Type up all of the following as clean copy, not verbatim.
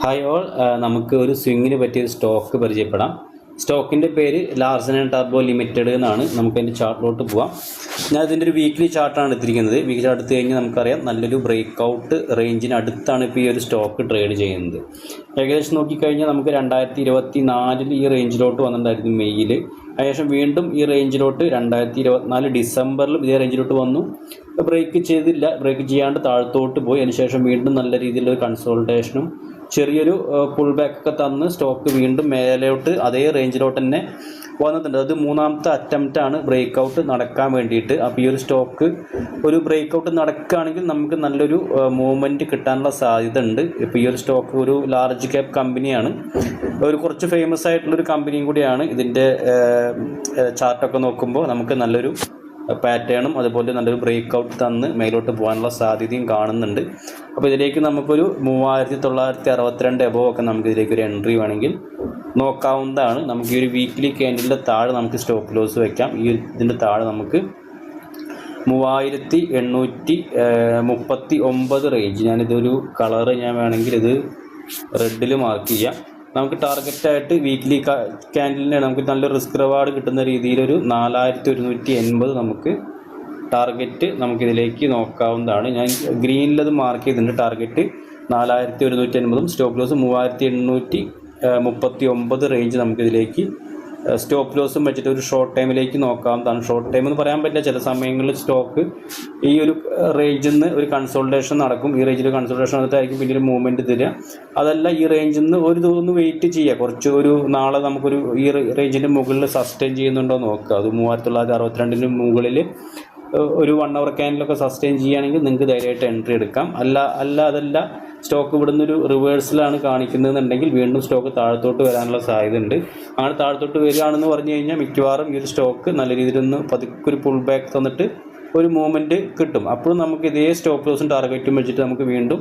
Hi all, നമുക്ക് ഒരു സ്വിങ്ങിന് പറ്റിയ സ്റ്റോക്ക് പരിചയപ്പെടാം. സ്റ്റോക്കിൻ്റെ പേര് ലാർസൻ ആൻഡ് ടർബോ ലിമിറ്റഡ് എന്നാണ്. നമുക്കതിൻ്റെ ചാർട്ടിലോട്ട് പോവാം. ഞാൻ ഇതിൻ്റെ ഒരു വീക്ക്ലി ചാർട്ടാണ് എടുത്തിരിക്കുന്നത്. വീക്ക്ലി ചാർട്ട് എടുത്തു കഴിഞ്ഞാൽ നമുക്കറിയാം നല്ലൊരു ബ്രേക്ക് ഔട്ട് റേഞ്ചിന് അടുത്താണ് ഇപ്പോൾ ഈ ഒരു സ്റ്റോക്ക് ട്രേഡ് ചെയ്യുന്നത്. ഏകദേശം നോക്കിക്കഴിഞ്ഞാൽ നമുക്ക് 2024 ഈ റേഞ്ചിലോട്ട് വന്നിട്ടുണ്ടായിരുന്നു മെയ്യിൽ. അതിനുശേഷം വീണ്ടും ഈ റേഞ്ചിലോട്ട് 2024 ഡിസംബറിലും ഇതേ റേഞ്ചിലോട്ട് വന്നു. ബ്രേക്ക് ചെയ്തില്ല, ബ്രേക്ക് ചെയ്യാണ്ട് താഴത്തോട്ട് പോയി. അതിനുശേഷം വീണ്ടും നല്ല രീതിയിലൊരു കൺസോൾട്ടേഷനും ചെറിയൊരു പുൾ ബാക്കൊക്കെ തന്ന് സ്റ്റോക്ക് വീണ്ടും മേലോട്ട് അതേ റേഞ്ചിലോട്ട് തന്നെ വന്നിട്ടുണ്ട്. അത് മൂന്നാമത്തെ അറ്റംപ്റ്റാണ് ബ്രേക്ക് ഔട്ട് നടക്കാൻ വേണ്ടിയിട്ട്. അപ്പോൾ ഈ ഒരു സ്റ്റോക്ക് ഒരു ബ്രേക്ക് ഔട്ട് നടക്കുകയാണെങ്കിൽ നമുക്ക് നല്ലൊരു മൂവ്മെൻറ്റ് കിട്ടാനുള്ള സാധ്യത ഉണ്ട്. ഇപ്പോൾ ഈ ഒരു സ്റ്റോക്ക് ഒരു ലാർജ് ക്യാപ് കമ്പനിയാണ്, ഒരു കുറച്ച് ഫേമസ് ആയിട്ടുള്ളൊരു കമ്പനിയും കൂടിയാണ്. ഇതിൻ്റെ ചാർട്ടൊക്കെ നോക്കുമ്പോൾ നമുക്ക് നല്ലൊരു പാറ്റേണും അതുപോലെ നല്ലൊരു ബ്രേക്ക് ഔട്ട് തന്ന് മേലോട്ട് പോകാനുള്ള സാധ്യതയും കാണുന്നുണ്ട്. അപ്പോൾ ഇതിലേക്ക് നമുക്കൊരു 3962 എബോവ് ഒക്കെ നമുക്ക് ഇതിലേക്ക് ഒരു എൻട്രി വേണമെങ്കിൽ നോക്കാവുന്നതാണ്. നമുക്ക് ഈ ഒരു വീക്ക്ലി ക്യാൻഡിലിൻ്റെ താഴെ നമുക്ക് സ്റ്റോപ്പ് ലോസ് വയ്ക്കാം. ഇതിൻ്റെ താഴെ നമുക്ക് 3839 റേഞ്ച്, ഞാനിതൊരു കളറ് ഞാൻ വേണമെങ്കിൽ ഇത് റെഡിൽ മാർക്ക് ചെയ്യാം. നമുക്ക് ടാർഗറ്റായിട്ട് വീക്ക്ലി ക്യാൻഡിലിന് നമുക്ക് നല്ല റിസ്ക് റിവാർഡ് കിട്ടുന്ന രീതിയിലൊരു 4180 നമുക്ക് ടാർഗറ്റ് നമുക്കിതിലേക്ക് നോക്കാവുന്നതാണ്. ഞാൻ ഗ്രീനിലത് മാർക്ക് ചെയ്തിട്ടുണ്ട്. ടാർഗറ്റ് 4180 സ്റ്റോപ്പ് ലോസ് 3839 റേഞ്ച് നമുക്കിതിലേക്ക് സ്റ്റോപ്പ് ലോസും വെച്ചിട്ട് ഒരു ഷോർട്ട് ടൈമിലേക്ക് നോക്കാവുന്നതാണ്. ഷോർട്ട് ടൈം എന്ന് പറയാൻ പറ്റില്ല, ചില സമയങ്ങളിൽ സ്റ്റോക്ക് ഈ ഒരു റേഞ്ചിൽ നിന്ന് ഒരു കൺസോൾട്ടേഷൻ നടക്കും. ഈ റേഞ്ചിൽ കൺസോൾട്ടേഷൻ നടത്തിട്ടായിരിക്കും പിന്നെ ഒരു മൂവ്മെൻറ്റ് തരിക. അതല്ല, ഈ റേഞ്ചിൽ നിന്ന് ഒരു ദിവസം വെയിറ്റ് ചെയ്യുക, കുറച്ച് ഒരു നാളെ നമുക്കൊരു ഈ റേഞ്ചിൻ്റെ മുകളിൽ സസ്റ്റെയിൻ ചെയ്യുന്നുണ്ടോ നോക്കുക. അത് 3962 മുകളിൽ ഒരു 1 hour ക്യാൻഡിലൊക്കെ സസ്റ്റെയിൻ ചെയ്യുകയാണെങ്കിൽ നിങ്ങൾക്ക് ധൈര്യമായിട്ട് എൻട്രി എടുക്കാം. അതല്ല സ്റ്റോക്ക് ഇവിടുന്ന് ഒരു റിവേഴ്സലാണ് കാണിക്കുന്നതെന്നുണ്ടെങ്കിൽ വീണ്ടും സ്റ്റോക്ക് താഴത്തോട്ട് വരാനുള്ള സാധ്യത ഉണ്ട്. അങ്ങനെ താഴത്തോട്ട് വരികയാണെന്ന് പറഞ്ഞു കഴിഞ്ഞാൽ മിക്കവാറും ഈ ഒരു സ്റ്റോക്ക് നല്ല രീതിയിലൊന്ന് പതുക്കൊരു പുൾ ബാക്ക് തന്നിട്ട് ഒരു മൂവ്മെൻറ്റ് കിട്ടും. അപ്പോഴും നമുക്ക് ഇതേ സ്റ്റോപ്പ് ലോസും ടാർഗറ്റും വെച്ചിട്ട് നമുക്ക് വീണ്ടും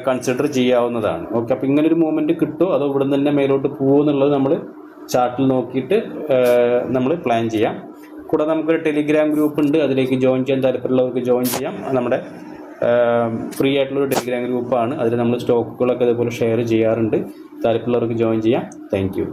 കൺസിഡർ ചെയ്യാവുന്നതാണ്. ഓക്കെ, അപ്പോൾ ഇങ്ങനൊരു മൂവ്മെൻറ്റ് കിട്ടുമോ അതോ ഇവിടെ നിന്ന് തന്നെ മേലോട്ട് പോകുമെന്നുള്ളത് നമ്മൾ ചാർട്ടിൽ നോക്കിയിട്ട് നമ്മൾ പ്ലാൻ ചെയ്യാം. കൂടാതെ നമുക്കൊരു ടെലിഗ്രാം ഗ്രൂപ്പ് ഉണ്ട്, അതിലേക്ക് ജോയിൻ ചെയ്യാൻ താല്പര്യമുള്ളവർക്ക് ജോയിൻ ചെയ്യാം. നമ്മുടെ ഫ്രീ ആയിട്ടുള്ളൊരു ടെലിഗ്രാം ഗ്രൂപ്പാണ്. അതിൽ നമ്മൾ സ്റ്റോക്കുകളൊക്കെ ഇതേപോലെ ഷെയർ ചെയ്യാറുണ്ട്. താല്പര്യമുള്ളവർക്ക് ജോയിൻ ചെയ്യാം. Thank you.